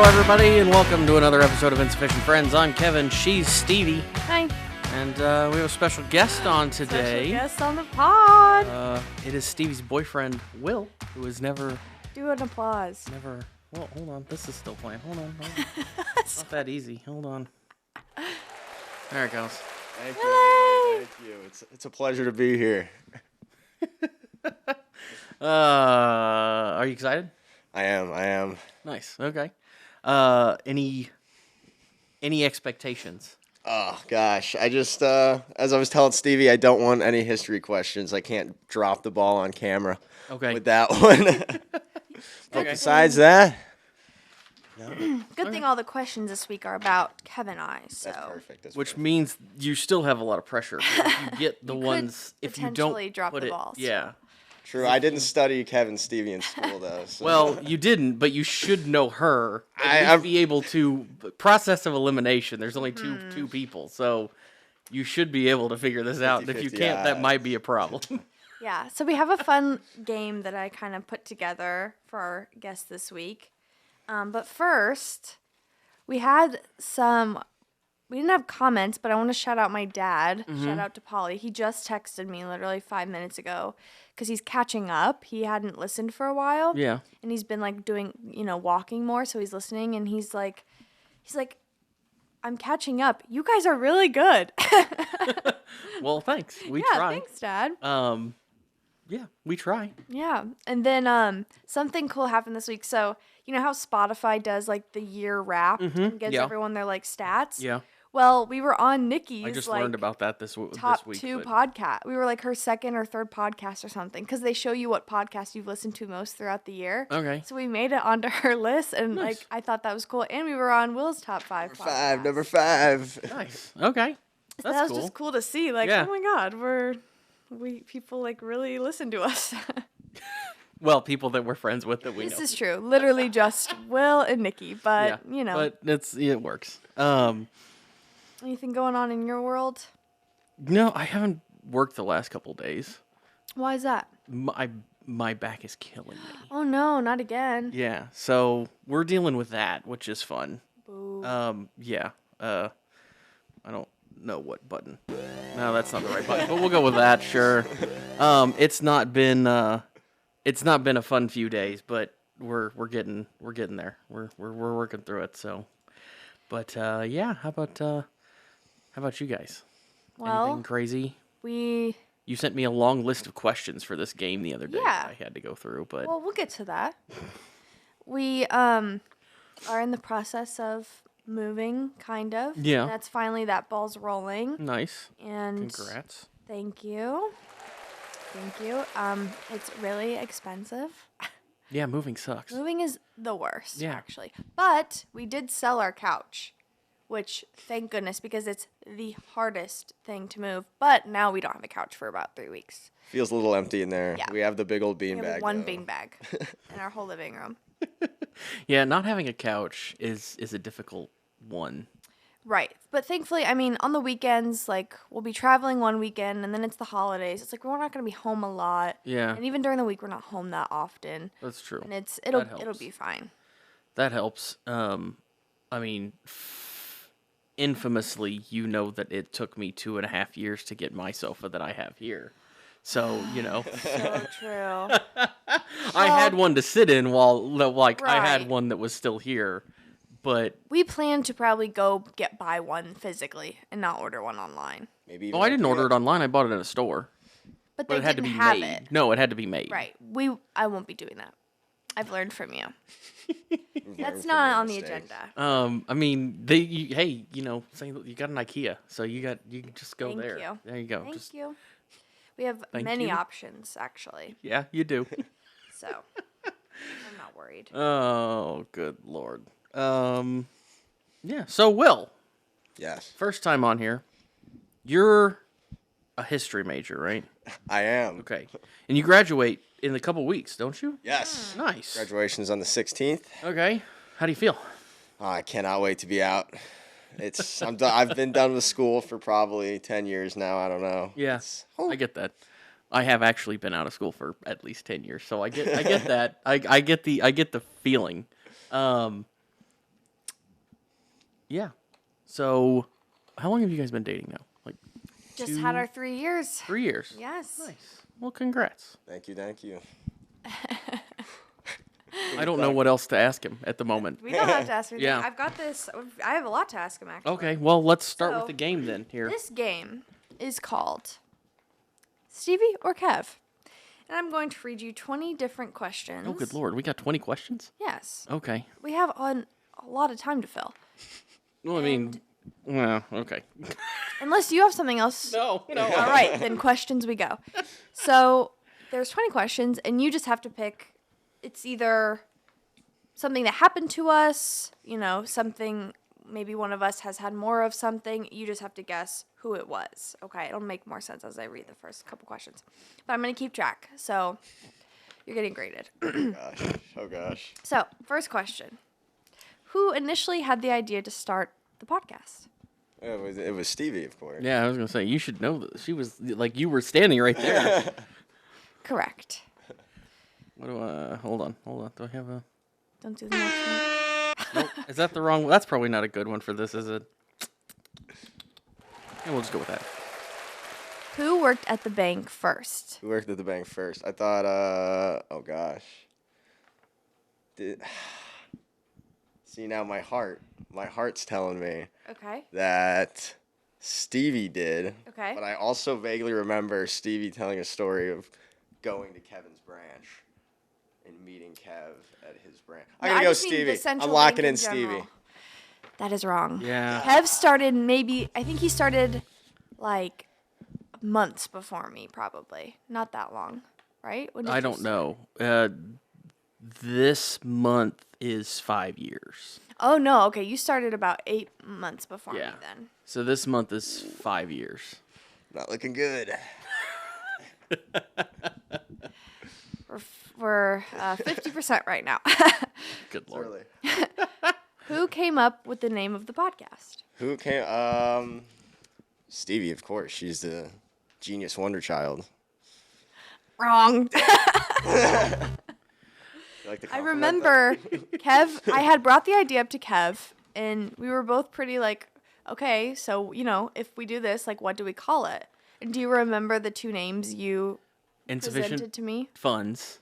everybody, and welcome to another episode of Insufficient Friends. I'm Kevin. She's Stevie. Hi. And we have a special guest on today. Special guest on the pod. It is Stevie's boyfriend, Will, who has never... Do an applause. Well, hold on. This is still playing. Hold on. It's not that easy. Hold on. There it goes. Thank you. Thank you. It's a pleasure to be here. Are you excited? I am. Nice. Okay. Any expectations? Oh, gosh. I just, as I was telling Stevie, I don't want any history questions. I can't drop the ball on camera with that one. But besides that, no. Good thing all the questions this week are about Kevin and I. So. That's perfect. Which means you still have a lot of pressure. If you get the ones, if you don't drop put the it, balls. yeah. True. I didn't study Kevin Stevie in school, though. So. Well, you didn't, but you should know her. I'd be able to process of elimination. There's only two people, so you should be able to figure this out. And if you can't, that might be a problem. Yeah. So we have a fun game that I kind of put together for our guest this week. But first, we had some. We didn't have comments, but I want to shout out my dad. Shout out to Polly. He just texted me literally 5 minutes ago because he's catching up. He hadn't listened for a while. Yeah. And he's been like doing, walking more. So he's listening and he's like, I'm catching up. You guys are really good. Well, thanks. We yeah, try. thanks, Dad. Yeah, we try. Yeah. And then something cool happened this week. So, you know how Spotify does like the year wrap and gives everyone their like stats? Yeah. Well, we were on Nikki's I just learned about that this week. top two podcast. We were like her second or third podcast or something because they show you what podcast you've listened to most throughout the year. Okay. So we made it onto her list, and Nice. I thought that was cool. And we were on Will's top five. Number five. Nice. Okay. So that was just cool to see. Like, Yeah. oh my God, people like really listen to us. Well, people that we're friends with that we know. This is true. Literally just Will and Nikki, but But it works. Anything going on in your world? No, I haven't worked the last couple days. Why is that? My back is killing me. Oh no, not again. Yeah, so we're dealing with that, which is fun. Boo. Yeah. I don't know what button. No, that's not the right button, but we'll go with that. Sure. It's not been a fun few days, but we're getting there. We're working through it. So, but yeah. How about you guys? Well, anything crazy? You sent me a long list of questions for this game the other day that I had to go through, but we'll get to that. We are in the process of moving, kind of. Yeah. And that's finally that ball's rolling. nice. And Congrats. Thank you. It's really expensive. Yeah, moving sucks. Moving is the worst, Yeah. actually. But we did sell our couch, which thank goodness because it's the hardest thing to move. But now we don't have a couch for about 3 weeks. Feels a little empty in there. Yeah. We have the big old We have beanbag. one beanbag in our whole living room. Yeah, not having a couch is a difficult one. Right. But thankfully, I mean, on the weekends, like, we'll be traveling one weekend, and then it's the holidays. It's like we're not going to be home a lot. Yeah. And even during the week, we're not home that often. That's true. And it'll helps. be fine. That helps. I mean, infamously, you know that it took me 2.5 years to get my sofa that I have here. So, So true. I had one to sit in while, I had Right. one that was still here. But, We plan to probably go buy one physically and not order one online. Maybe. I didn't order it online. I bought it in a store. But But they it had to didn't be have made. it. No, it had to be made. Right. I won't be doing that. I've learned from you. That's not on the agenda. I mean, hey, saying you got an IKEA, so you can just go Thank there. you. There you go. Thank you. We have Thank many you. options, actually. Yeah, you do. So I'm not worried. Oh, good Lord. Yeah. So, Will, Yes, first time on here. You're a history major, right? I am. Okay. And you graduate in a couple weeks, don't you? Yes. Nice. Graduation's on the 16th. Okay. How do you feel? Oh, I cannot wait to be out. I'm done. I've been done with school for probably 10 years now. I don't know. Yeah, I get that. I have actually been out of school for at least 10 years, so I get that. I get the feeling. Yeah. So, how long have you guys been dating now? Like, Just had our 3 years. 3 years. Yes. Nice. Well, congrats. Thank you. I don't know what else to ask him at the moment. We don't have to ask anything. Yeah. I've got this. I have a lot to ask him, actually. Okay, well, let's start So, with the game then. Here. This game is called Stevie or Kev. And I'm going to read you 20 different questions. Oh, good lord. We got 20 questions? Yes. Okay. We have a lot of time to fill. Well, I mean, well, okay. Unless you have something else. No. All right, then questions we go. So there's 20 questions, and you just have to pick. It's either something that happened to us, something, maybe one of us has had more of something. You just have to guess who it was. Okay, it'll make more sense as I read the first couple questions. But I'm going to keep track, so you're getting graded. Oh, gosh. So, first question. Who initially had the idea to start the podcast? It was Stevie, of course. Yeah, I was going to say, you should know that. She was, like, you were standing right there. Correct. What do I, hold on. Do I have a... Don't do the next one. Nope. Is that the wrong one? That's probably not a good one for this, is it? Yeah, we'll just go with that. Who worked at the bank first? Who worked at the bank first? I thought, oh, gosh. See, now my heart's telling me Okay. that Stevie did. Okay. But I also vaguely remember Stevie telling a story of going to Kevin's branch and meeting Kev at his branch. I'm going to go Stevie. I'm locking in Stevie. That is wrong. Yeah. Kev started I think he started like months before me, probably. Not that long, right? When did I you don't start? know. This month is 5 years. Oh, no. Okay, you started about 8 months before me Yeah. then. So this month is 5 years. Not looking good. We're 50% right now. Good lord. Really. Who came up with the name of the podcast? Who came? Stevie, of course. She's the genius wonder child. Wrong. You like to I compliment that? remember Kev, I had brought the idea up to Kev, and we were both pretty like, okay, so, if we do this, like, what do we call it? And do you remember the two names you presented Insufficient to me? funds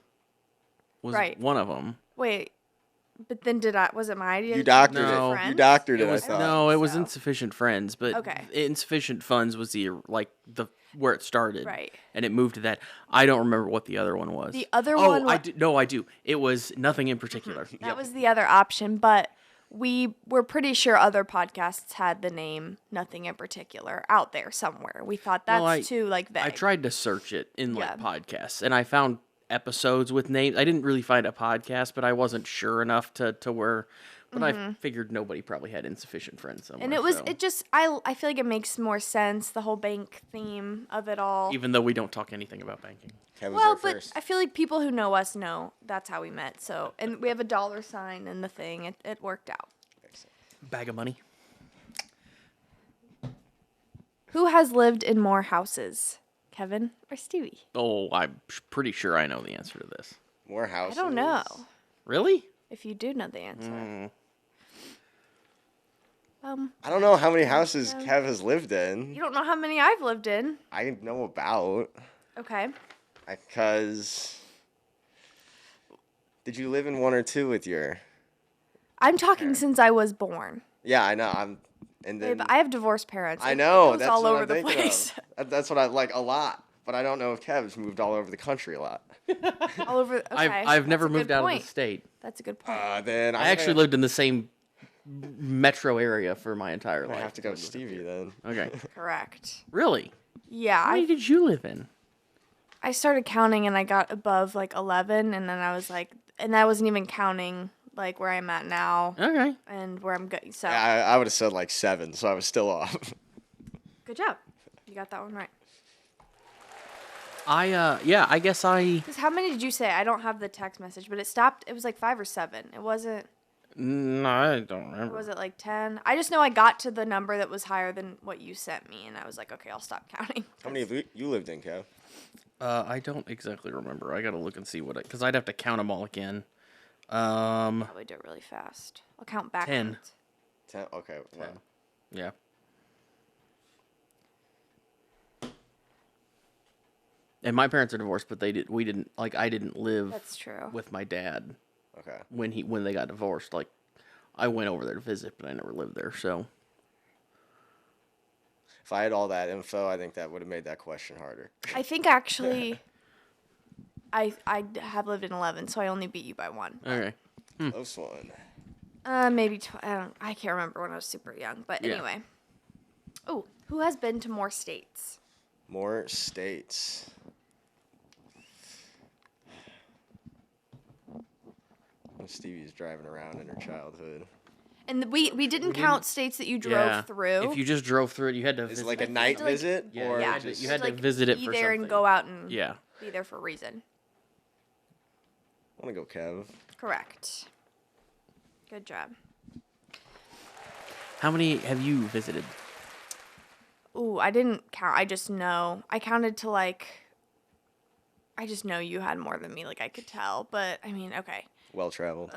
was Right. one of them. Wait, but then was it my idea? You doctored No. it. You doctored it, I Was, thought. no, it was so. insufficient friends, but Okay. insufficient funds was the where it started, Right. And it moved to that. I don't remember what the other one was. The other oh, one I do. No, I do. It was nothing in particular. That was the other option, but we were pretty sure other podcasts had the name Nothing in Particular out there somewhere. We thought that's Well, too like vague. I tried to search it in Yeah. podcasts, and I found episodes with names. I didn't really find a podcast, but I wasn't sure enough to where. But I figured nobody probably had insufficient friends somewhere. And it was so. it just I feel like it makes more sense, the whole bank theme of it all. Even though we don't talk anything about banking. Kev was Well, there but first. I feel like people who know us know that's how we met. So, and we have a dollar sign in the thing. It worked out. Bag of money. Who has lived in more houses, Kevin or Stevie? Oh, I'm pretty sure I know the answer to this. More houses. I don't know Really? if you do know the answer. I don't know how many houses Kev has lived in. You don't know how many I've lived in. I know about. Okay. Because. Did you live in one or two with your. I'm talking since I was born. Yeah, I know. And then. Babe, I have divorced parents. I It know. goes That's all what over I'm the thinking place. of. That's what I like a lot. But I don't know if Kev's moved all over the country a lot. all over. Okay. I've never that's a moved good out point. of the state. That's a good point. Then I actually lived in the same metro area for my entire I life. have to go with Stevie then. Okay. Correct. Really? Yeah. How many did you live in? I started counting and I got above like 11, and then I was like, and I wasn't even counting like where I'm at now Okay. and where I'm going. So I would have said like 7, so I was still off. good job. You got that one right. I guess I. Because how many did you say? I don't have the text message, but it stopped. It was like 5 or 7. It wasn't. No, I don't remember. Was it like 10? I just know I got to the number that was higher than what you sent me, and I was like, okay, I'll stop counting. How many have you lived in, Kev? I don't exactly remember. I gotta look and see because I'd have to count them all again. Probably do it really fast. I'll count backwards. 10. 10? Okay, wow. Yeah. And my parents are divorced, but we didn't, like, I didn't live That's true. with my dad Okay. when they got divorced. Like, I went over there to visit, but I never lived there, so. If I had all that info, I think that would have made that question harder. I think actually, I have lived in 11, so I only beat you by 1. Okay. Close one. Maybe I can't remember when I was super young, but Yeah. anyway. Oh, who has been to more states? More states. Stevie's driving around in her childhood. And we didn't count states that you drove through. If you just drove through it, you had to Is visit. it like a night visit? Yeah, Or yeah, just, you had to like, visit it be for there something. and go out and Yeah. be there for a reason. I want to go Kev. Correct. Good job. How many have you visited? Ooh, I didn't count. I just know. I counted to like. I just know you had more than me. Like I could tell, but I mean, okay. Well traveled.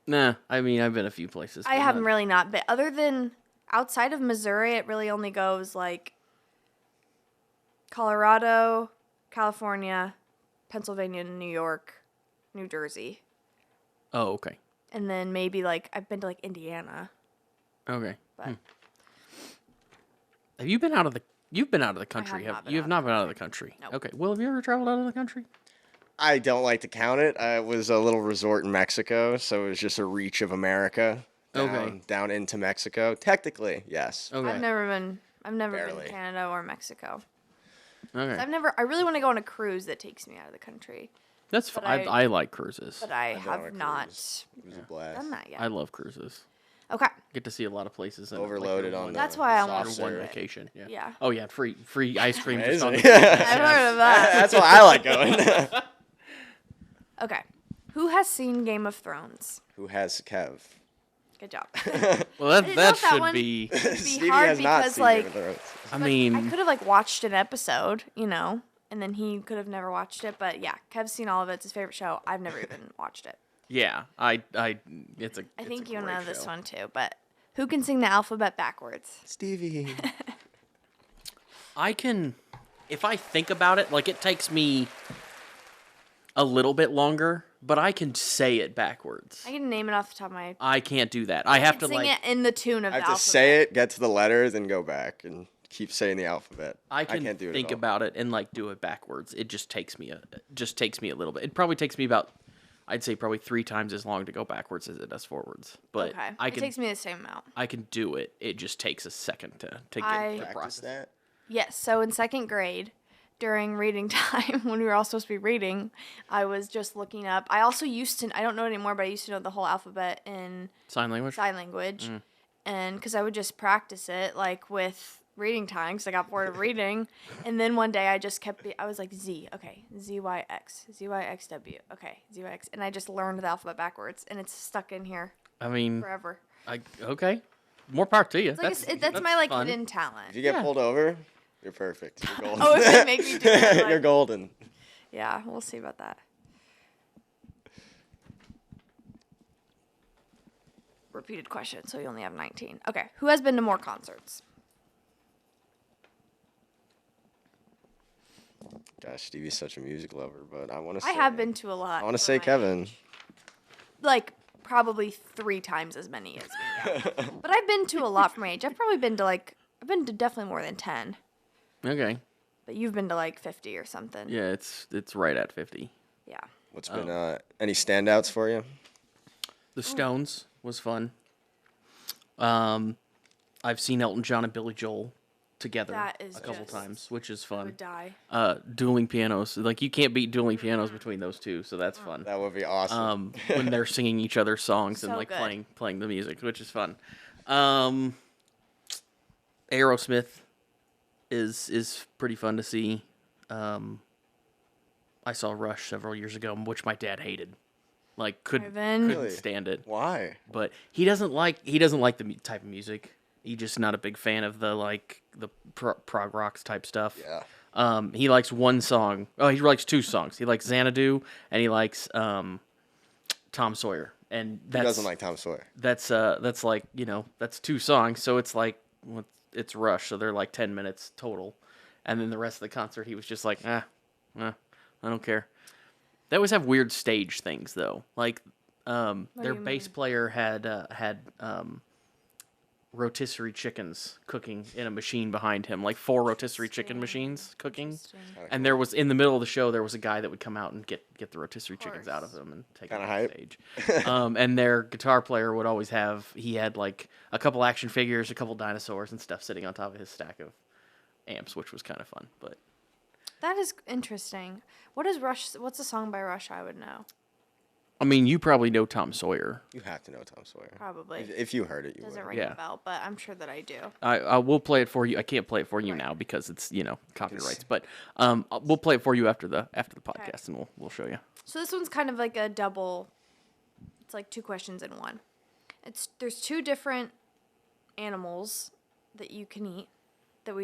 Nah, I mean, I've been a few places. I haven't really not been. Other than outside of Missouri, it really only goes like Colorado, California, Pennsylvania, New York, New Jersey. Oh, okay. And then maybe like I've been to like Indiana. Okay. But Have you been out of the? You've been out of the country. not been You have out not of the been out of the country. Nope. Okay. Well, have you ever traveled out of the country? I don't like to count it. It was a little resort in Mexico, so it was just a reach of America down into Mexico. Technically, yes. Okay. I've never been Barely. to Canada or Mexico. Okay. I really want to go on a cruise that takes me out of the country, That's but fine. I like cruises. but I I've been on a have not cruise. It was a blast. done that yet. I love cruises. Okay. Get to see a lot of places. And Overloaded on one, the That's why I soft want or to one do serve. it. vacation. Yeah. Yeah. Oh yeah, free ice cream. Just on Amazing. the I've heard of that. That's why I like going. Okay. Who has seen Game of Thrones? Who has Kev? Good job. Well, I didn't know that if that should one- be. It'd be Stevie hard has not because seen like Game of Thrones. I I mean, could have like watched an episode, and then he could have never watched it. But yeah, Kev's seen all of it. It's his favorite show. I've never even watched it. yeah. It's a. I think it's a you know great this show. one too. But who can sing the alphabet backwards? Stevie. I can, if I think about it, like it takes me a little bit longer, but I can say it backwards. I can name it off the top of my. I can't do that. I have to sing like. it in the tune of I the have to alphabet. say it, get to the letter, then go back and keep saying the alphabet. I can can't do it think at all. about it and like do it backwards. It just takes me a little bit. It probably takes me about, I'd say probably 3 times as long to go backwards as it does forwards. But Okay. I It can takes me the same amount. I can do it. It just takes a second to get I- to Practice process. that. Yes. So in second grade, during reading time, when we were all supposed to be reading, I was just looking up. I also used to. I don't know it anymore, but I used to know the whole alphabet in Sign language. sign language, and because I would just practice it like with reading time, because I got bored of reading, and then one day I just kept. I was like Z, okay, ZYX, ZYXW, okay, ZYX, and I just learned the alphabet backwards, and it's stuck in here I mean, forever. okay. More power to you. It's like that's my like fun. hidden talent. If you get Yeah. pulled over, you're perfect. You're golden. Oh, if they make me do it, like- You're golden. Yeah, we'll see about that. Repeated question, so you only have 19. Okay, who has been to more concerts? Gosh, Stevie's such a music lover, but I want to I say. have been to a lot. I want to for say my Kevin. age. Like, probably 3 times as many as me. Yeah. But I've been to a lot for my age. I've been to definitely more than 10. Okay. But you've been to like 50 or something. Yeah, it's right at 50. Yeah. What's been any standouts for you? The Stones was fun. I've seen Elton John and Billy Joel together That is a couple just- times, which is I would fun. die. Dueling pianos, like you can't beat dueling pianos between those two, so that's fun. That would be awesome. When they're singing each other's songs and So like good. playing the music, which is fun. Aerosmith is pretty fun to see. I saw Rush several years ago, which my dad hated. Like couldn't Really? stand it. Why? But he doesn't like the type of music. He's just not a big fan of the prog rock type stuff. Yeah. He likes one song. Oh, he likes 2 songs. He likes Xanadu and he likes Tom Sawyer. And Who doesn't like Tom Sawyer? That's like, that's 2 songs, so it's like, it's Rush, so they're like 10 minutes total. And then the rest of the concert, he was just like, I don't care. They always have weird stage things, though. Like, their bass player had rotisserie chickens cooking in a machine behind him, like 4 rotisserie chicken machines cooking. And there was, in the middle of the show, there was a guy that would come out and get the rotisserie chickens out of them and take them on stage. And their guitar player would always he had like a couple action figures, a couple dinosaurs and stuff sitting on top of his stack of amps, which was kind of fun. But that is interesting. What's a song by Rush I would know? I mean, you probably know Tom Sawyer. You have to know Tom Sawyer. Probably. If you heard it, you doesn't would. ring a bell, but I'm sure that I do. I will play it for you. I can't play it for you now because it's copyrights. But we'll play it for you after the podcast, and we'll show you. So this one's kind of like a double. It's like 2 questions in one. There's 2 different animals that you can eat that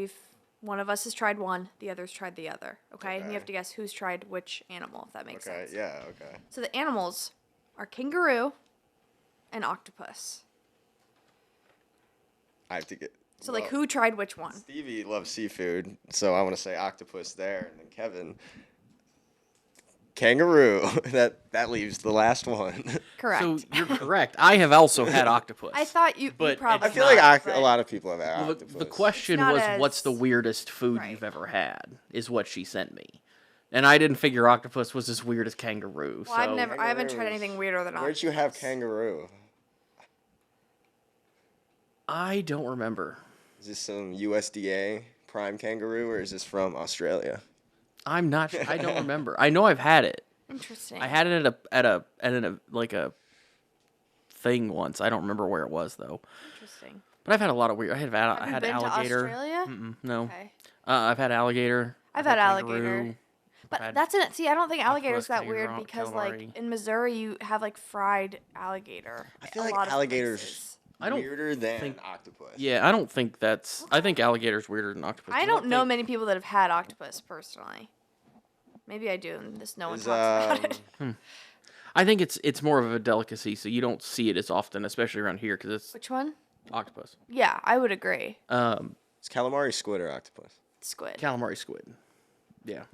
one of us has tried one, the other's tried the other. Okay? And you have to guess who's tried which animal, if that makes sense. Okay, yeah, okay. So the animals are kangaroo and octopus. I have to get... So, like, who tried which one? Stevie loves seafood, so I want to say octopus there. And then Kevin, kangaroo. That leaves the last one. Correct. So you're correct. I have also had octopus. I thought you probably I feel like a lot of people have had octopus. The question was, what's the weirdest food you've ever had, is what she sent me. And I didn't figure octopus was as weird as kangaroo. Well, I haven't tried anything weirder than octopus. Where'd you have kangaroo? I don't remember. Is this some USDA prime kangaroo, or is this from Australia? I'm not sure. I don't remember. I know I've had it. Interesting. I had it at a thing once. I don't remember where it was though. Interesting. But I've had a lot of weird. I Have had you been alligator. To Australia? No. Okay. I've had alligator. I've had kangaroo. alligator. But that's it. See, I don't think alligator's that weird because, like, in Missouri, you have, like, fried alligator. I feel like alligator's weirder than octopus. Yeah, I don't think that's... I think alligator's weirder than octopus. I don't know many people that have had octopus, personally. Maybe I do, and just no one talks about it. I think it's more of a delicacy, so you don't see it as often, especially around here, because it's... Which one? Octopus. Yeah, I would agree. It's calamari, squid, or octopus? Squid. Calamari squid. Yeah.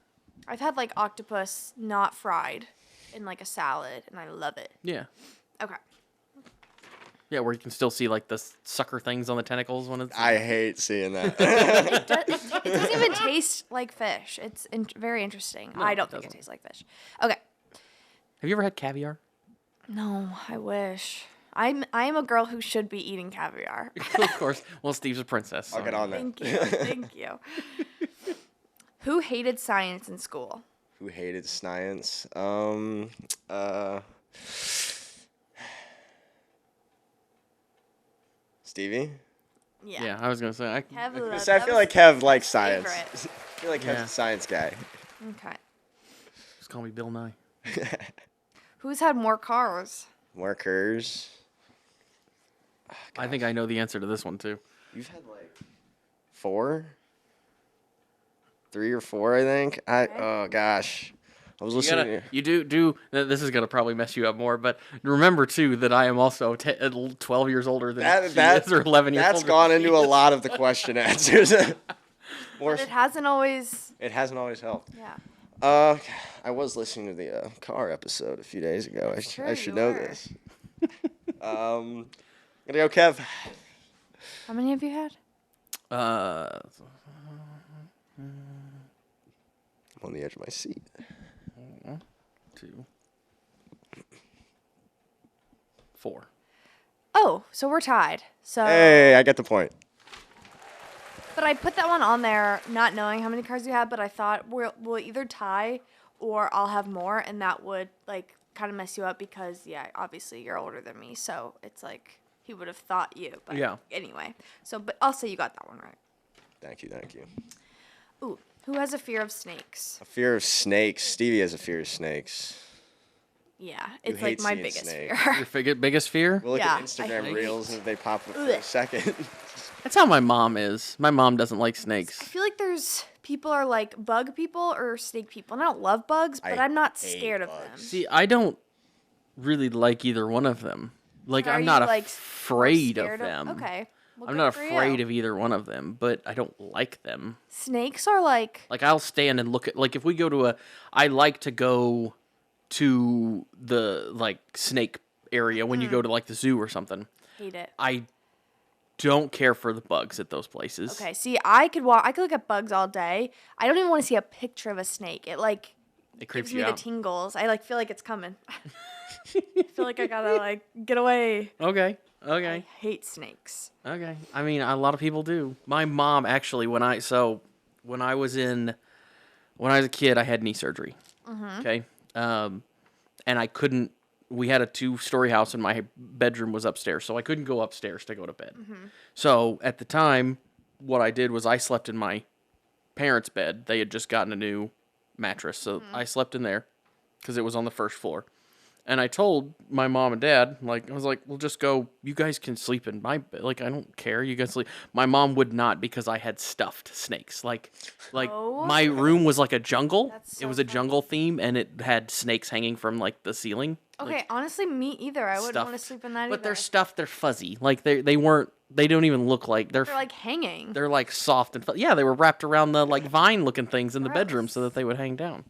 I've had, like, octopus not fried in, like, a salad, and I love it. Yeah. Okay. Yeah, where you can still see, like, the sucker things on the tentacles when it's... I hate seeing that. It doesn't even taste like fish. It's very interesting. No, I don't think it tastes like fish. Okay. Have you ever had caviar? No, I wish. I am a girl who should be eating caviar. Of course. Well, Steve's a princess. So. I'll get on that. Thank you. Thank you. Who hated science in school? Who hated science? Stevie? Yeah, I was going to say. I feel like Kev likes science. I feel like Kev's a science guy. Okay. Just call me Bill Nye. Who's had more cars? More cars? Oh, I think I know the answer to this one, too. You've had, like, 4? 3 or 4, I think. Oh, gosh. I was listening. You do. This is gonna probably mess you up more, but remember too that I am also 12 years older than she is, or 11 years older. That's gone into a lot of the question answers. But it hasn't always. It hasn't always helped. Yeah. I was listening to the car episode a few days ago. I should know this. Gonna go, Kev. How many have you had? I'm on the edge of my seat. 2, 4. Oh, so we're tied. So. Hey, I get the point. But I put that one on there not knowing how many cars you had, but I thought we'll either tie or I'll have more, and that would, like, kind of mess you up because, yeah, obviously you're older than me, so it's like he would have thought you. But yeah. Anyway, but I'll say you got that one right. Thank you. Ooh, who has a fear of snakes? A fear of snakes. Stevie has a fear of snakes. Yeah, it's like my biggest fear. Your biggest fear? We'll look at Instagram reels and they pop up for a second. That's how my mom is. My mom doesn't like snakes. I feel like people are like bug people or snake people. And I don't love bugs, but I'm not scared of them. See, I don't really like either one of them. Like, Are I'm you, not like, afraid of scared them. Okay. Well, I'm good not for afraid you. of either one of them, but I don't like them. Snakes are like... Like, I'll stand and look at, like, if we go to I like to go to the, like, snake area when you go to, like, the zoo or something. Hate it. I don't care for the bugs at those places. Okay, see, I could look at bugs all day. I don't even want to see a picture of a snake. It Creeps gives you me the out. tingles. I feel like it's coming. I feel like I gotta get away. Okay. I hate snakes. Okay. I mean, a lot of people do. My mom actually, when I was a kid, I had knee surgery. Okay. And I couldn't. We had a 2-story house, and my bedroom was upstairs, so I couldn't go upstairs to go to bed. So at the time, what I did was I slept in my parents' bed. They had just gotten a new mattress, so I slept in there because it was on the first floor. And I told my mom and dad, like, I was like, we'll just go, you guys can sleep in my bed. Like, I don't care. You guys sleep. My mom would not because I had stuffed snakes. Like Oh. my room was like a jungle. That's It so was a funny. jungle theme, and it had snakes hanging from, like, the ceiling. Okay, Like, honestly, me either. I wouldn't want to stuffed. sleep in that But either. they're stuffed. They're fuzzy. Like, they don't even look like, They're like hanging. they're like soft and yeah, they were wrapped around the, like, vine-looking things in the Gross. bedroom so that they would hang down.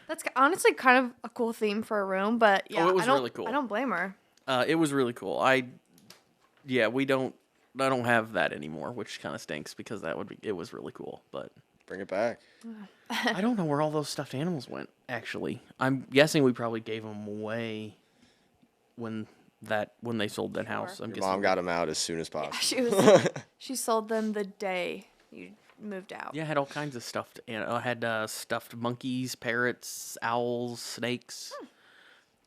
That's honestly kind of a cool theme for a room, but yeah, it was I don't, really cool. I don't blame her. It was really cool. I don't have that anymore, which kind of stinks because it was really cool, but Bring it back. I don't know where all those stuffed animals went, actually. I'm guessing we probably gave them away when they sold that house. I'm Your guessing mom got them out as soon as possible. She sold them the day you moved out. Yeah, I had all kinds of stuffed. I had stuffed monkeys, parrots, owls, snakes,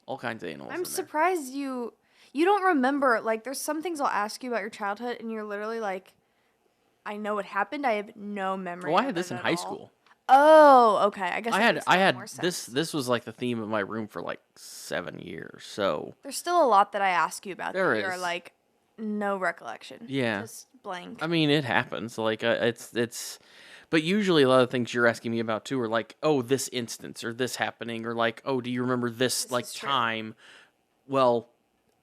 all kinds of animals. I'm in there. surprised you don't remember. Like, there's some things I'll ask you about your childhood, and you're literally like, I know what happened. I have no memory. Well, I of had this it in at high all. school. Oh, okay. I guess I that had makes a lot more this. sense. This was like the theme of my room for like 7 years. So There's still a lot that I ask you about. There that You're is. like, no recollection. Yeah. Just blank. I mean, it happens. Like it's. But usually, a lot of things you're asking me about too are like, oh, this instance or this happening, or like, oh, do you remember this like is true. time? Well,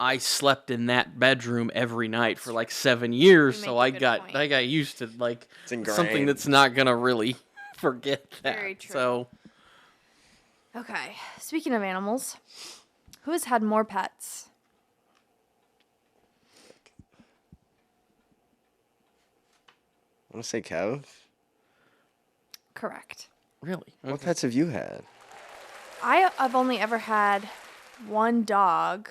I slept in that bedroom every night for like 7 years, You so make I a good got point. I got used to like It's ingrained. something that's not gonna really forget that. Very true. So Okay. Speaking of animals, who has had more pets? I want to say Kev. Correct. really, What okay. pets have you had? I've only ever had one dog,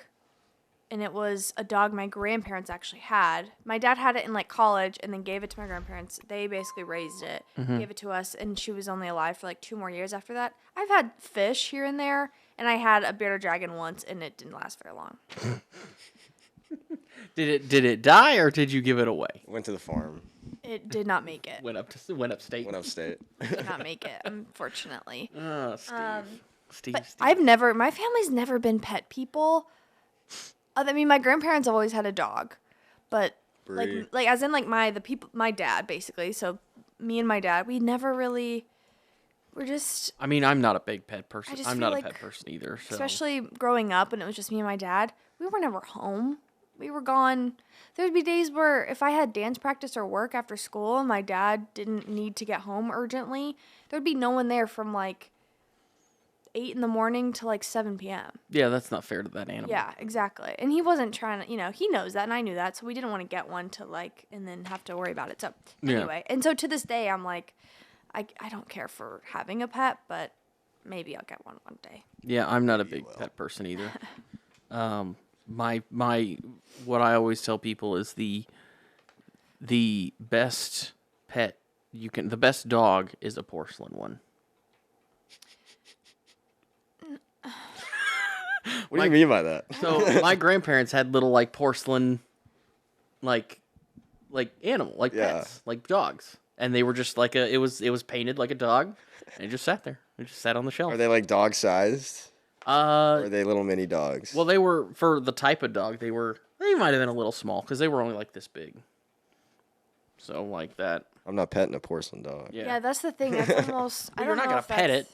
and it was a dog my grandparents actually had. My dad had it in like college and then gave it to my grandparents. They basically raised it, gave it to us, and she was only alive for like 2 more years after that. I've had fish here and there, and I had a bearded dragon once, and it didn't last very long. Did it die or did you give it away? Went to the farm. It did not make it. Went upstate. Went upstate. Did not make it, unfortunately. Oh, Steve. But Steve. my family's never been pet people. I mean, my grandparents have always had a dog, but Brie. like as in like my dad basically. So me and my dad, we never really. We're just, I mean, I'm not a big pet person. just I'm feel not a like- pet person either. So. especially growing up, and it was just me and my dad. We were never home. We were gone. There'd be days where if I had dance practice or work after school, and my dad didn't need to get home urgently, there'd be no one there from like 8 in the morning to like 7 p.m. Yeah, that's not fair to that animal. Yeah, exactly. And he wasn't trying to, he knows that, and I knew that, so we didn't want to get one to like, and then have to worry about it. So Yeah. anyway, and so to this day, I'm like, I don't care for having a pet, but maybe I'll get one day. Yeah, I'm not a big pet person either. My what I always tell people is the best pet the best dog is a porcelain one. What do you mean by that? So my grandparents had little like porcelain like animal, like Yeah. pets, like dogs. And they were just like it was painted like a dog, and it just sat there. It just sat on the shelf. Are they like dog sized? Or are Uh they little mini dogs? well, they were for the type of dog, they might have been a little small cuz they were only like this big. So like that. I'm not petting a porcelain dog. Yeah. Yeah, that's the thing. That's almost. I But don't you're not know gonna if pet that's-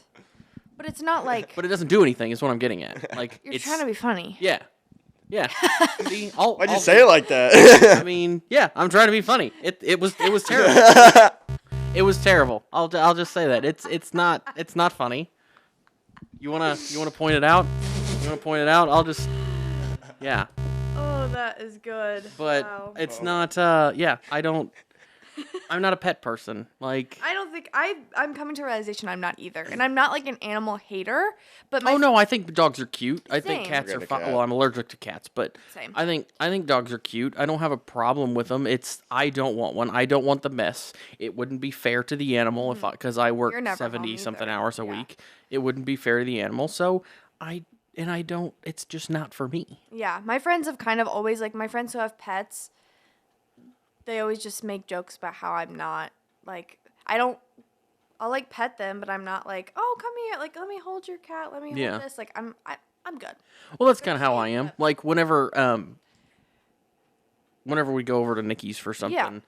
But it's not like But it doesn't do anything. Is what I'm getting at. Like you're it's trying to be funny. Yeah. Yeah. See, Why'd you say it like that? I mean, yeah, I'm trying to be funny. It was terrible. It was terrible. I'll just say that. It's not funny. You wanna point it out? You wanna point it out? I'll just yeah. Oh, that is good. But wow. it's not I'm not a pet person. Like I don't think I'm coming to a realization I'm not either, and I'm not like an animal hater. But oh no, I think dogs are cute. I think Same. cats are Forget a fine. cat. Well, I'm allergic to cats, but Same. I think dogs are cute. I don't have a problem with them. I don't want one. I don't want the mess. It wouldn't be fair to the animal because I work You're never 70 home something either. hours a Yeah. week. It wouldn't be fair to the animal. So I don't. It's just not for me. Yeah, my friends have kind of always like my friends who have pets. They always just make jokes about how I'm not like I'll like pet them, but I'm not like, oh, come here, like let me hold your cat, let me Yeah. hold this. Like I'm good. Well, that's kind of how I am. Like whenever we go over to Nikki's for something,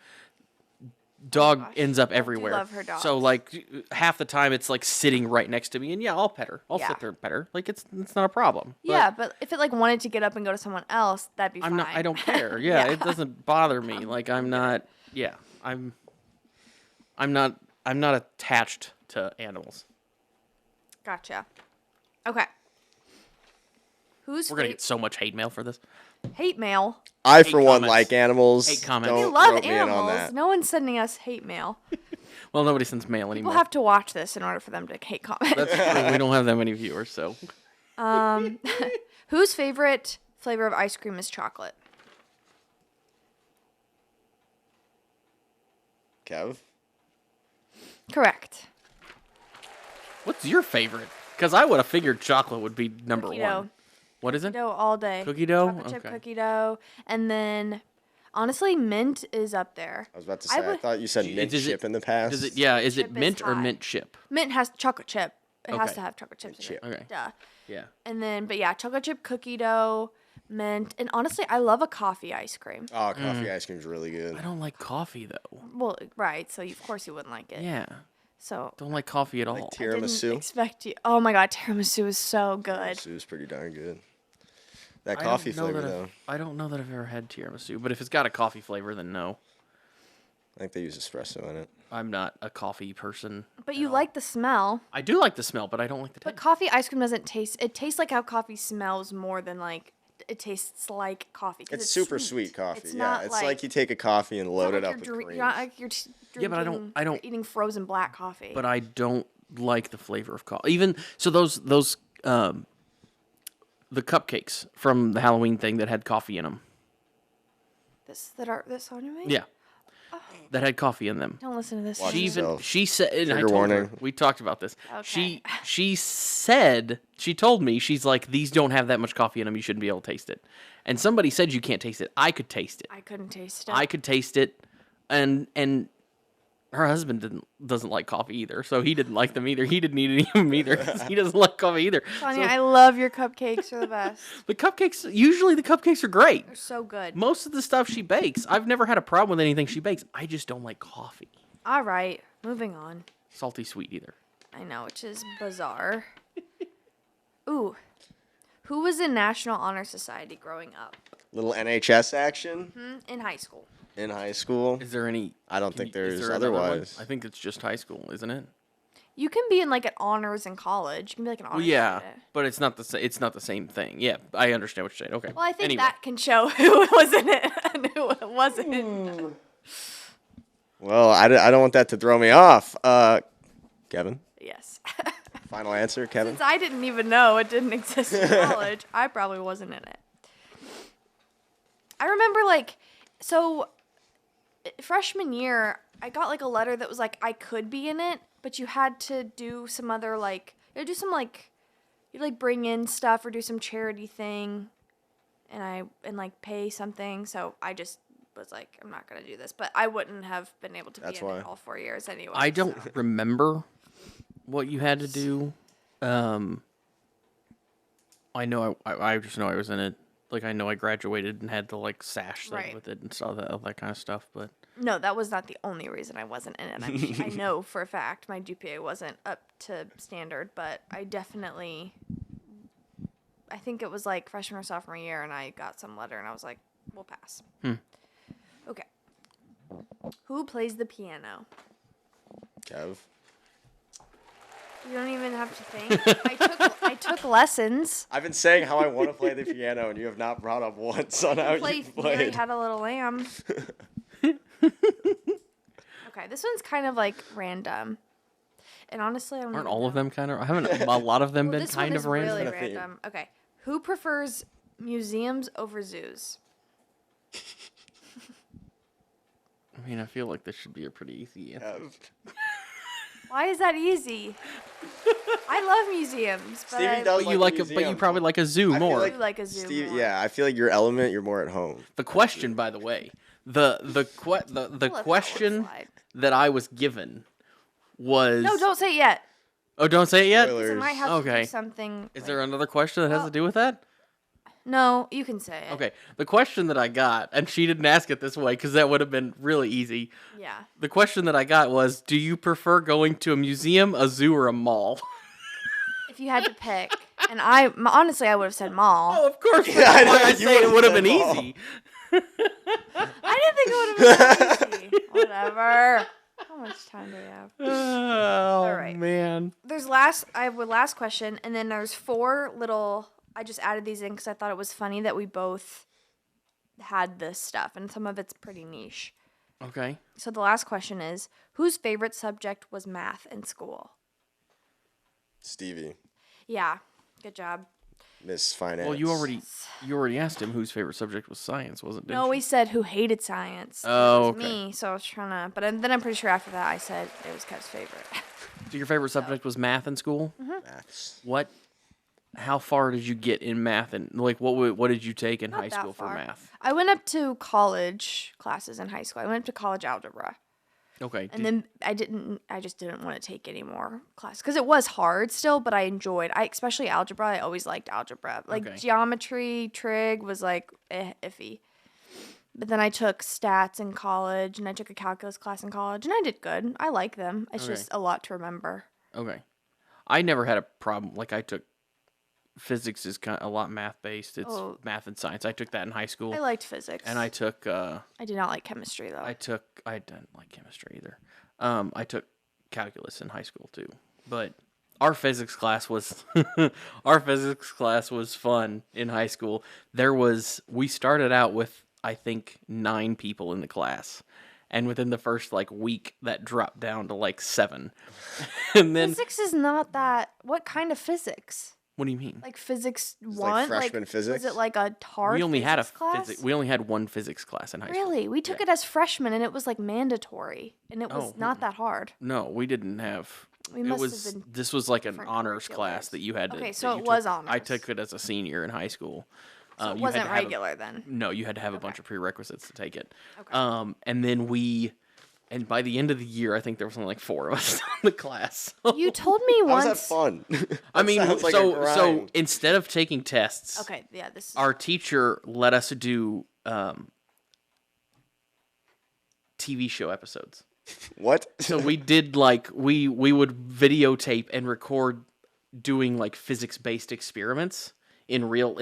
dog gosh. ends up I do everywhere. love her dogs. So like half the time it's like sitting right next to me, and yeah, I'll pet her. I'll Yeah. sit there and pet her. Like it's not a problem. But Yeah, but if it like wanted to get up and go to someone else, that'd be I'm fine. not. I don't care. Yeah, Yeah. it doesn't bother me. Like I'm not. Yeah, I'm not attached to animals. Gotcha. Okay. Who's We're gonna get so much hate mail for this. hate mail? I, for one, comments. like animals. Hate comments. Don't We love rope me in on animals. that. No one's sending us hate mail. Well, nobody sends mail People anymore. have to watch this in order for them to hate comment. That's true. We don't have that many viewers, so. Whose favorite flavor of ice cream is chocolate? Kev? Correct. What's your favorite? Because I would have figured chocolate would be number Cookie one. dough. What is it? Dough all day. Cookie dough? Chocolate chip Okay. cookie dough. And then, honestly, mint is up there. I was about to I say, I would- thid you said mint Is it- chip in the past. Is it is Chip it is mint or high. mint chip? Mint has chocolate chip. It has Okay. to have chocolate chips in chip. it. Okay. Duh. Yeah. And then, but yeah, chocolate chip cookie dough, mint. And honestly, I love a coffee ice cream. Oh, coffee ice cream's really good. I don't like coffee though. Well, right. So, of course, you wouldn't like it. Yeah. So, Don't like coffee at all. Like I didn't tiramisu. expect you. Oh my god, tiramisu is so good. Tiramisu is pretty darn good. That I coffee don't know flavor, that though. I don't know that I've ever had tiramisu, but if it's got a coffee flavor, then no. I think they use espresso in it. I'm not a coffee person. But you like the smell. I do like the smell, but I don't like the But taste. coffee ice cream doesn't taste. It tastes like how coffee smells more than like it tastes like coffee. 'cause It's super sweet coffee. It's yeah, not it's like you take a coffee and it's load not it like up with you're cream. You're not like you're Yeah, but I drinking- don't- you're eating frozen black coffee. But I don't like the flavor of coffee. Even so, those the cupcakes from the Halloween thing that had coffee in them. this on me. Yeah, that had coffee in them. Don't listen to this. Watch She shit. yourself. she said, and I Trigger told her, warning. we talked about this. Okay. She told me, she's like, these don't have that much coffee in them. You shouldn't be able to taste it. And somebody said you can't taste it. I could taste it. I couldn't taste it. I could taste it, and her husband doesn't like coffee either, so he didn't like them either. He didn't eat any of them either 'cause he doesn't like coffee either. Sonia, So I love your cupcakes. They're the best. the cupcakes, usually the cupcakes are great. They're so good. Most of the stuff she bakes, I've never had a problem with anything she bakes. I just don't like coffee. All right, moving on. Salty sweet either. I know, which is bizarre. Ooh, who was in National Honor Society growing up? Little NHS action In high school. in high school. Is there any? I don't think is there's there another one? otherwise. I think it's just high school, isn't it? You can be in like an honors in college. You can be like an honors Well, yeah, student. but it's not the it's not the same thing. Yeah, I understand what you're saying. Okay. Well, I think anyway. that can show who was in it and who wasn't. Well, I don't want that to throw me off. Kevin, Yes. final answer, Kevin. Since I didn't even know it didn't exist in college, I probably wasn't in it. I remember freshman year, I got like a letter that was like I could be in it, but you had to do some other you'd bring in stuff or do some charity thing, and pay something. So I just was like, I'm not gonna do this, but I wouldn't have been able to That's be in why. it all 4 years anyway. I don't so. remember what you had to do. I know I just know I was in it. Like, I know I graduated and had the, like, sash thing Right. with it and all that kind of stuff, but... No, that was not the only reason I wasn't in it. I know for a fact my GPA wasn't up to standard, but I think it was like freshman or sophomore year, and I got some letter, and I was like, we'll pass. Okay. Who plays the piano? Kev. You don't even have to think. I took lessons. I've been saying how I want to play the piano, and you have not brought up once on how you've Mary played. Had a Little Lamb. Okay, this one's kind of like random. And honestly, I don't Aren't even all of know. them kind of... Haven't a lot of them Well, been this kind one of is random? really It's been a theme. random. Okay. Who prefers museums over zoos? I mean, I feel like this should be a pretty easy answer. Kev. Why is that easy? I love museums, but Stevie I does But you but you probably like a zoo I feel more. do like a zoo Steve, more. yeah, I feel like your element, you're more at home. The question, by the way, the I'll let question that one slide. that I was given was... No, don't say it yet. Oh, don't say it yet? Spoiler. 'Cause it might have to Okay. do something. Is like- there another question that has to do with that? No, you can say it. Okay, the question that I got, and she didn't ask it this way because that would have been really easy. Yeah. The question that I got was, do you prefer going to a museum, a zoo, or a mall? If you had to pick, and honestly, I would have said mall. Oh, of course. Yeah, I That's know, why I you say it would've would have said been mall. easy. I didn't think it would have been easy. Whatever. How much time do we have? Oh, right. man. I have a last question, and then there's 4 little. I just added these in because I thought it was funny that we both had this stuff, and some of it's pretty niche. Okay. So the last question is, whose favorite subject was math in school? Stevie, Yeah, good job. Miss Finance. Well, you already asked him whose favorite subject was science, wasn't it? No, we said who hated science. Oh, It was okay. me, so I was trying to. But then I'm pretty sure after that I said it was Kev's favorite. So your favorite subject was math in school? Maths. How far did you get in math, and like what did you take in Not high that school for far. math? I went up to college classes in high school. I went up to college algebra. Okay. And then I just didn't want to take any more classes because it was hard still, but I enjoyed. Especially algebra. I always liked algebra. Like Okay. geometry, trig was like iffy. But then I took stats in college, and I took a calculus class in college, and I did good. I like them. It's Okay. just a lot to remember. Okay. I never had a problem. Like I took physics is kind of a lot math based. It's Oh. math and science. I took that in high school, I liked physics. and I took I did not like chemistry though. I didn't like chemistry either. I took calculus in high school too, but our physics class was fun in high school. We started out with I think 9 people in the class, and within the first like week that dropped down to like 7, and then Physics is not that. What kind of physics? what do you mean? Like physics like one? freshman physics? Was it like a hard We only had a class? We only had one physics class in high school. Really? We took Yeah. it as freshmen, and it was like mandatory, and it was Oh, not that hard. No, we didn't have. We It must was. have been This was like an different honors class curriculars. that you had to. Okay, that so you it was took. I honors. took it as a senior in high school. So it you had wasn't to have a- regular then. No, you had to have a bunch of prerequisites to take it. Okay. And then and by the end of the year, I think there was only like 4 of us in the class. You told me How's that once. fun? I mean, sounds like a so grind. instead of taking tests, Okay, yeah, this is our teacher let us do TV show episodes. What? So we did like we would videotape and record doing like physics based experiments in real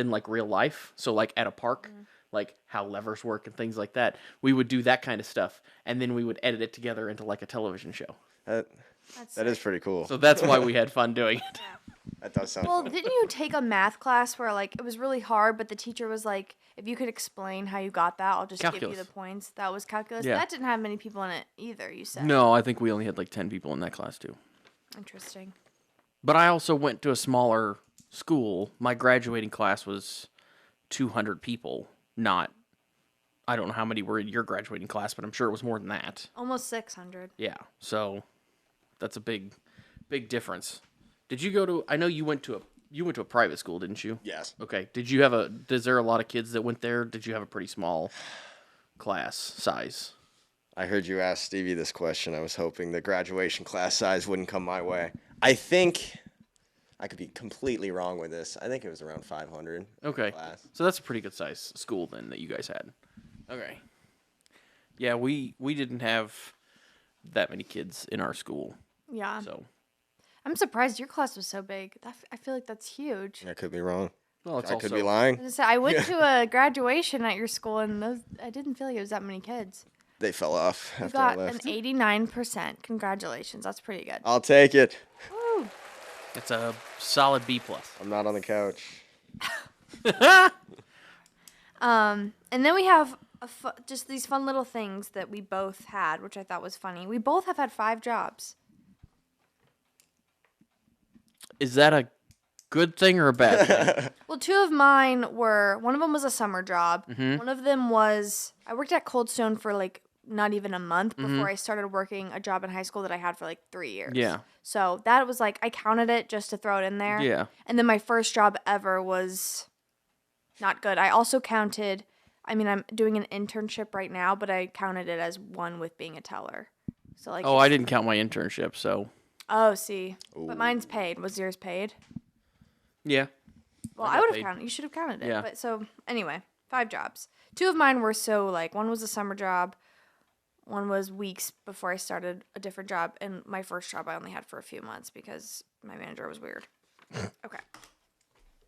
life. So like at a park, like how levers work and things like that. We would do that kind of stuff, and then we would edit it together into like a television show. that's That is pretty cool. So that's why we had fun doing it. That does sound Well, fun. didn't you take a math class where like it was really hard, but the teacher was like, if you could explain how you got that, I'll just give Calculus. you the points. That was calculus. Yeah. That didn't have many people in it either, you said. No, I think we only had like 10 people in that class too. Interesting. But I also went to a smaller school. My graduating class was 200 people, not I don't know how many were in your graduating class, but I'm sure it was more than that. Almost 600. Yeah, so that's a big difference. Did you go to? I know you went to a private school, didn't you? Yes. Okay. Is there a lot of kids that went there? Did you have a pretty small class size? I heard you ask Stevie this question. I was hoping the graduation class size wouldn't come my way. I think I could be completely wrong with this. I think it was around 500. Okay. Class. So that's a pretty good size school then that you guys had. Okay. Yeah, we didn't have that many kids in our school. Yeah. So I'm surprised your class was so big. I feel like that's huge. I could be wrong. well, it's I also could be lying. I went to a graduation at your school, and I didn't feel like it was that many kids. They fell off You after got I left. an 89%. Congratulations. That's pretty good. I'll take it. Woo. It's a solid B+. I'm not on the couch. And then we have just these fun little things that we both had, which I thought was funny. We both have had 5 jobs. Is that a good thing or a bad thing? Well, 2 of mine were, one of them was a summer job. Mm-hmm. One of them was, I worked at Cold Stone for like not even a month before I started working a job in high school that I had for like 3 years. Yeah. So that was like, I counted it just to throw it in there. Yeah. And then my first job ever was not good. I also counted, I mean, I'm doing an internship right now, but I counted it as one with being a teller. So like. Oh, I didn't count my internship, so. Oh, see. Ooh. But mine's paid. Was yours paid? Yeah. Well, I I got would have paid. counted. You should have counted it. Yeah. But so anyway, 5 jobs. 2 of mine were so like, one was a summer job. One was weeks before I started a different job. And my first job I only had for a few months because my manager was weird. Okay.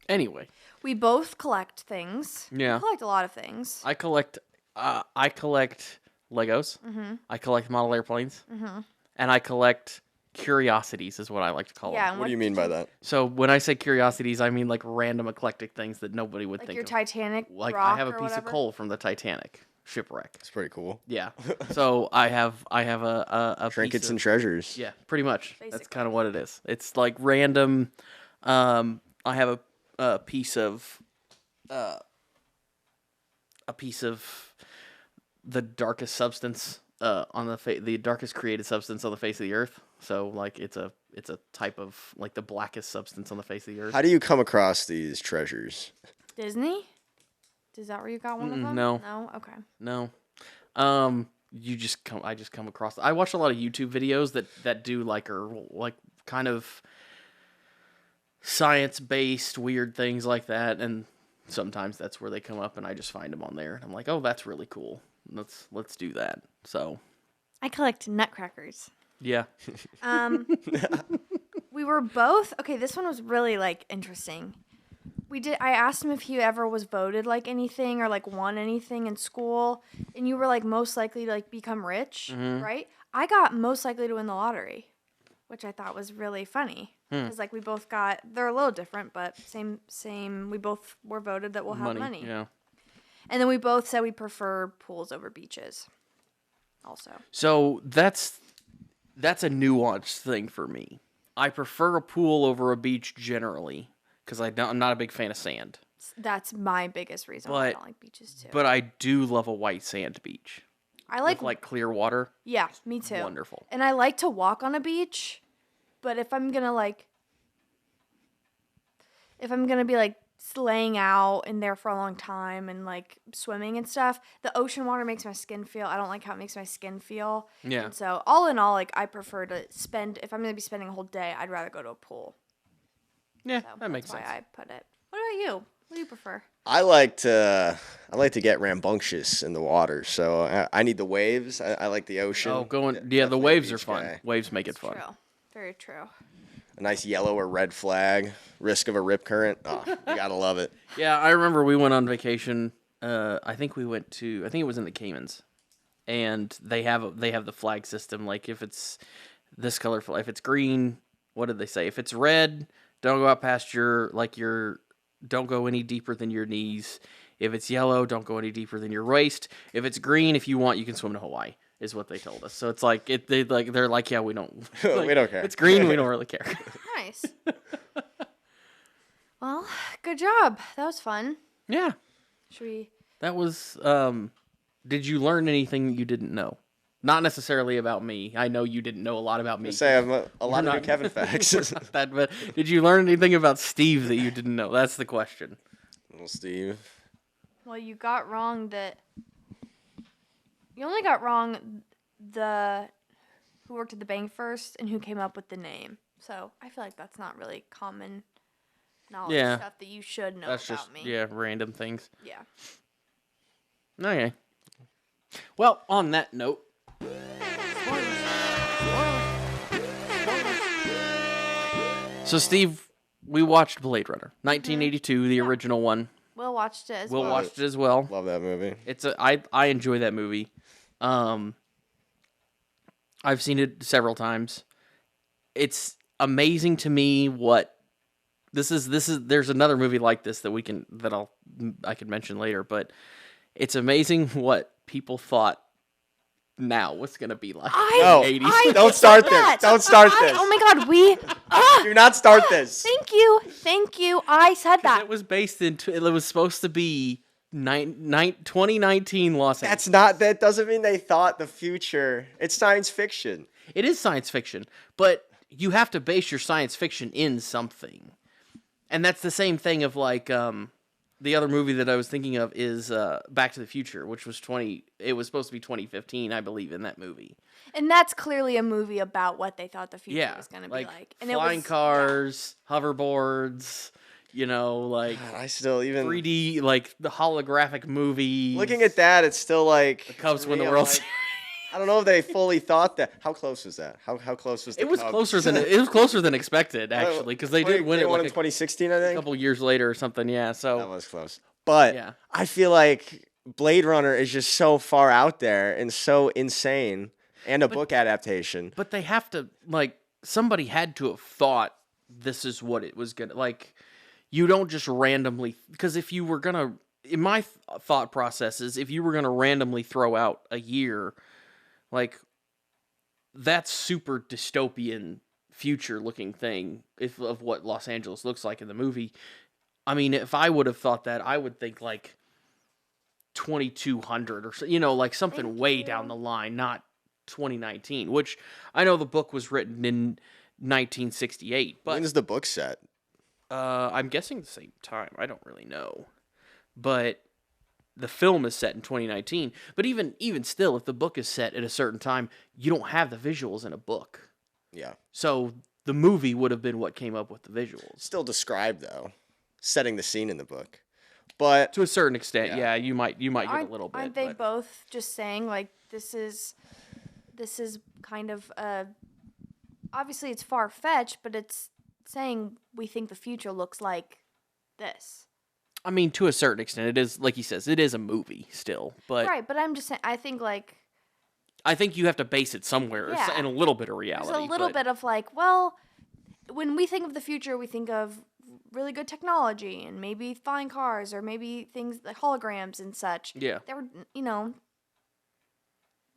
Anyway. We both collect things. Yeah. We collect a lot of things. I collect Legos. Mm-hmm. I collect model airplanes. Mm-hmm. And I collect curiosities is what I like to call Yeah. them. And What do you mean by that? So when I say curiosities, I mean like random eclectic things that nobody would Like think your of. Titanic Like rock I have a or piece whatever? of coal from the Titanic shipwreck. It's pretty cool. Yeah. So I have a Trinkets piece and of, treasures. yeah, pretty much. That's Basically. kind of what it is. It's like random. I have a piece of the darkest substance on the darkest created substance on the face of the earth. So like it's a type of like the blackest substance on the face of the earth. How do you come across these treasures? Disney? Is that where you got one of them? no. No? Okay. No. I just come across. I watch a lot of YouTube videos that do like kind of science-based weird things like that, and sometimes that's where they come up, and I just find them on there, and I'm like, oh, that's really cool. Let's do that. So. I collect nutcrackers. Yeah. We were both okay. This one was really like interesting. I asked him if he ever was voted like anything or like won anything in school, and you were like most likely to like become rich, right? I got most likely to win the lottery, which I thought was really funny because like we both got. They're a little different, but same. We both were voted that we'll have money. Yeah. And then we both said we prefer pools over beaches. Also. So that's a nuanced thing for me. I prefer a pool over a beach generally because I'm not a big fan of sand. That's my biggest reason why I don't like beaches too. But I do love a white sand beach. I With like clear water. yeah, me too. Wonderful. And I like to walk on a beach, but if I'm gonna be like laying out in there for a long time and like swimming and stuff, the ocean water makes my skin feel. I don't like how it makes my skin feel. Yeah. And so all in all, like I prefer to spend. If I'm gonna be spending a whole day, I'd rather go to a pool. Yeah, So that makes that's sense. why I put it. What about you? What do you prefer? I like to get rambunctious in the water, so I need the waves. I like the ocean. Oh, the Definitely a waves are beach fun. guy. Waves make it fun. True. Very true. A nice yellow or red flag, risk of a rip current. Oh, you gotta love it. Yeah, I remember we went on vacation. I think it was in the Caymans, and they have the flag system. Like if it's this color, if it's green, what did they say? If it's red, don't go out past don't go any deeper than your knees. If it's yellow, don't go any deeper than your waist. If it's green, if you want, you can swim to Hawaii. Is what they told us. So it's like they're like, yeah, we don't We don't care. It's green, we don't really care. Nice. Well, good job. That was fun. Yeah. Should we? That was did you learn anything you didn't know? Not necessarily about me. I know you didn't know a lot about me. Say I have a lot of not- new Kevin facts. Not that, but did you learn anything about Steve that you didn't know? That's the question. Little Steve. Well, you got wrong that. You only got wrong who worked at the bank first and who came up with the name. So I feel like that's not really common knowledge stuff that you should know that's about just, me. Yeah, random things. Yeah. Okay. Well, on that note. So, Steve, we watched Blade Runner, 1982, the original one. Will watched it as Will well. watched it as well. Love that movie. I enjoy that movie. I've seen it several times. It's amazing to me what this is. There's another movie like this that I can mention later, but it's amazing what people thought now what's going to be like No, in the 80s. Don't start this. Don't start this. Oh my God, Do not start this. Thank you. I said that. It was based in. It was supposed to be 2019 Los Angeles. That doesn't mean they thought the future. It's science fiction. It is science fiction, but you have to base your science fiction in something, and that's the same thing of like the other movie that I was thinking of is Back to the Future, which was It was supposed to be 2015, I believe, in that movie. And that's clearly a movie about what they thought the future was going to be like. And flying cars, hoverboards, like I still even 3D, like the holographic movie. Looking at that, it's still like the Cubs win the World Series. I don't know if they fully thought that. How close was that? How close was the Cubs? It was closer than expected, actually, because they did win it in like 2016, I think. A couple years later or something. Yeah, so that was close. But I feel like Blade Runner is just so far out there and so insane, and a book adaptation. But they have to somebody had to have thought this is what it was gonna like. You don't just randomly, because if you were gonna, in my thought processes, if you were gonna randomly throw out a year. Like, that's super dystopian future-looking thing of what Los Angeles looks like in the movie. I mean, if I would have thought that, I would think, 2200 or so, like something way down the line, not 2019, which I know the book was written in 1968. But when's the book set? I'm guessing the same time. I don't really know. But the film is set in 2019, but even still, if the book is set at a certain time, you don't have the visuals in a book. Yeah. So the movie would have been what came up with the visuals. Still described though, setting the scene in the book, but to a certain extent, yeah, you might get a little bit. Aren't they both just saying this is kind of obviously it's far fetched, but it's saying we think the future looks like this. I mean, to a certain extent, it is, like he says, it is a movie still. But right, but I'm just saying, I think you have to base it somewhere in a little bit of reality. There's a little bit of when we think of the future, we think of really good technology and maybe flying cars or maybe things like holograms and such. Yeah. They were,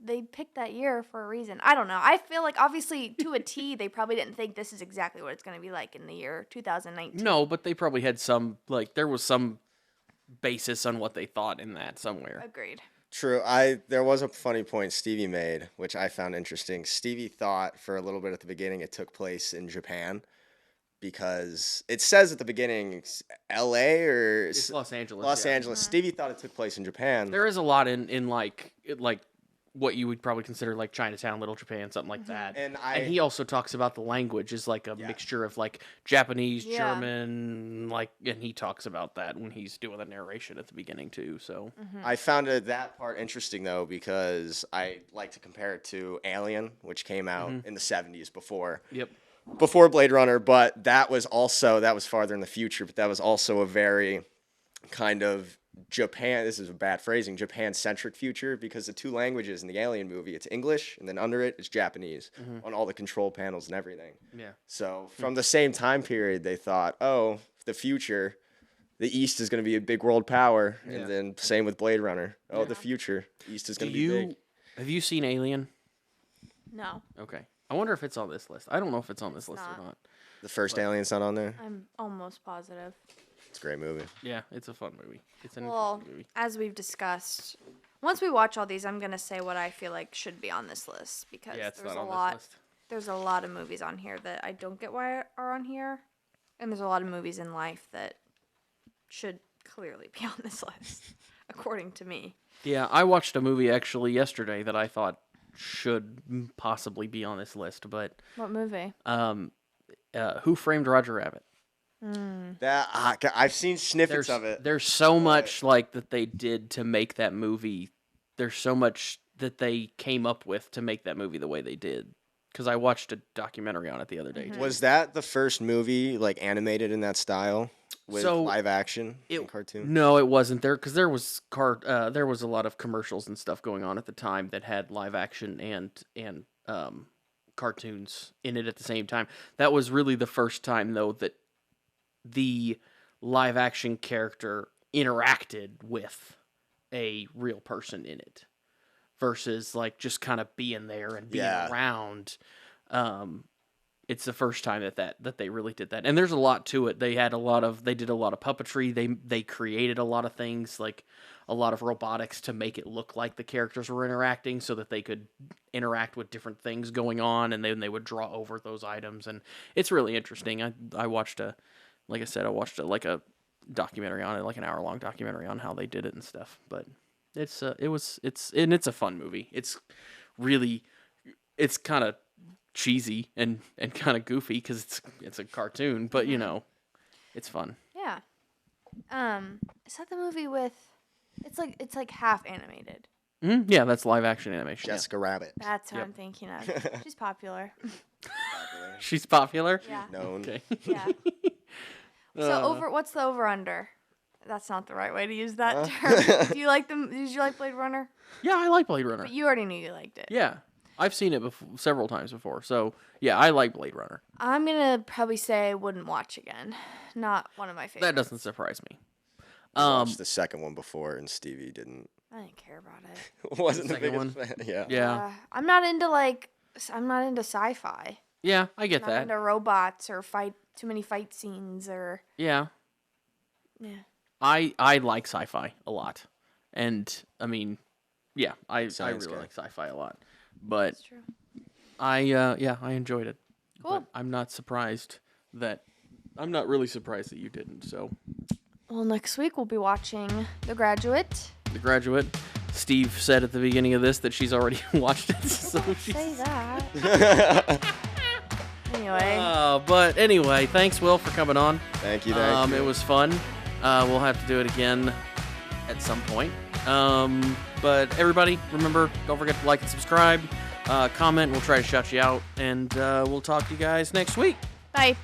they picked that year for a reason. I don't know. I feel like obviously to a T, they probably didn't think this is exactly what it's going to be like in the year 2019. No, but they probably had some there was some basis on what they thought in that somewhere. Agreed. True. There was a funny point Stevie made, which I found interesting. Stevie thought for a little bit at the beginning it took place in Japan because it says at the beginning it's L.A. or it's Los Angeles. Los Angeles. Stevie thought it took place in Japan. There is a lot in what you would probably consider Chinatown, Little Japan, something like that. And he also talks about the language is a mixture of Japanese, German, and he talks about that when he's doing the narration at the beginning too. So I found that part interesting though because I like to compare it to Alien, which came out in the 70s before Blade Runner, but that was farther in the future, but that was also a very kind of Japan, this is a bad phrasing, Japan-centric future because the two languages in the Alien movie, it's English, and then under it is Japanese on all the control panels and everything. Yeah. So from the same time period, they thought, oh, the future, the East is going to be a big world power, and then same with Blade Runner. Oh, the future, East is going to be big. Have you seen Alien? No. Okay. I wonder if it's on this list. I don't know if it's on this list or not. The first Alien's not on there? I'm almost positive. It's a great movie. Yeah, it's a fun movie. It's an interesting movie. As we've discussed, once we watch all these, I'm gonna say what I feel like should be on this list because there's a lot. This list. There's a lot of movies on here that I don't get why are on here, and there's a lot of movies in life that should clearly be on this list, according to me. Yeah, I watched a movie actually yesterday that I thought should possibly be on this list, but what movie? Who Framed Roger Rabbit? That I've seen snippets of it. There's so much like that they did to make that movie. There's so much that they came up with to make that movie the way they did. Because I watched a documentary on it the other day. Too. Was that the first movie like animated in that style with live action and cartoon? No, it wasn't there because there was a lot of commercials and stuff going on at the time that had live action and cartoons in it at the same time. That was really the first time though that the live action character interacted with a real person in it versus like just kind of being there and being around. It's the first time that they really did that. And there's a lot to it. They did a lot of puppetry. They created a lot of things, like a lot of robotics to make it look like the characters were interacting so that they could interact with different things going on, and then they would draw over those items. And it's really interesting. I watched a documentary on it, like an hour-long documentary on how they did it and stuff. But it's a fun movie. It's kind of cheesy and kind of goofy because it's a cartoon, but it's fun. Yeah. Is that the movie with? It's like half animated. Mm-hmm. Yeah, that's live action animation. Jessica Rabbit. That's what I'm thinking of. She's popular. She's popular. Yeah. Known. Okay. Yeah. So what's the over under? That's not the right way to use that term. Do you like them? Did you like Blade Runner? Yeah, I like Blade Runner. But you already knew you liked it. Yeah. I've seen it several times before. So, yeah, I like Blade Runner. I'm going to probably say I wouldn't watch again. Not one of my favorites. That doesn't surprise me. I watched the second one before, and Stevie didn't. I didn't care about it. Wasn't the second biggest one? fan. Yeah. Yeah. I'm not into sci-fi. Yeah, I get I'm that. not into robots or too many fight scenes or. Yeah. Yeah. I like sci-fi a lot. And, I mean, yeah, I really like sci-fi a lot. But That's true. I enjoyed it. Cool. But I'm not really surprised that you didn't. So, well, next week we'll be watching The Graduate. The Graduate. Steve said at the beginning of this that she's already watched it. So Say that. Anyway. But anyway, thanks, Will, for coming on. Thank you. It was fun. We'll have to do it again at some point. But everybody, remember, don't forget to like and subscribe, comment, we'll try to shout you out, and we'll talk to you guys next week. Bye.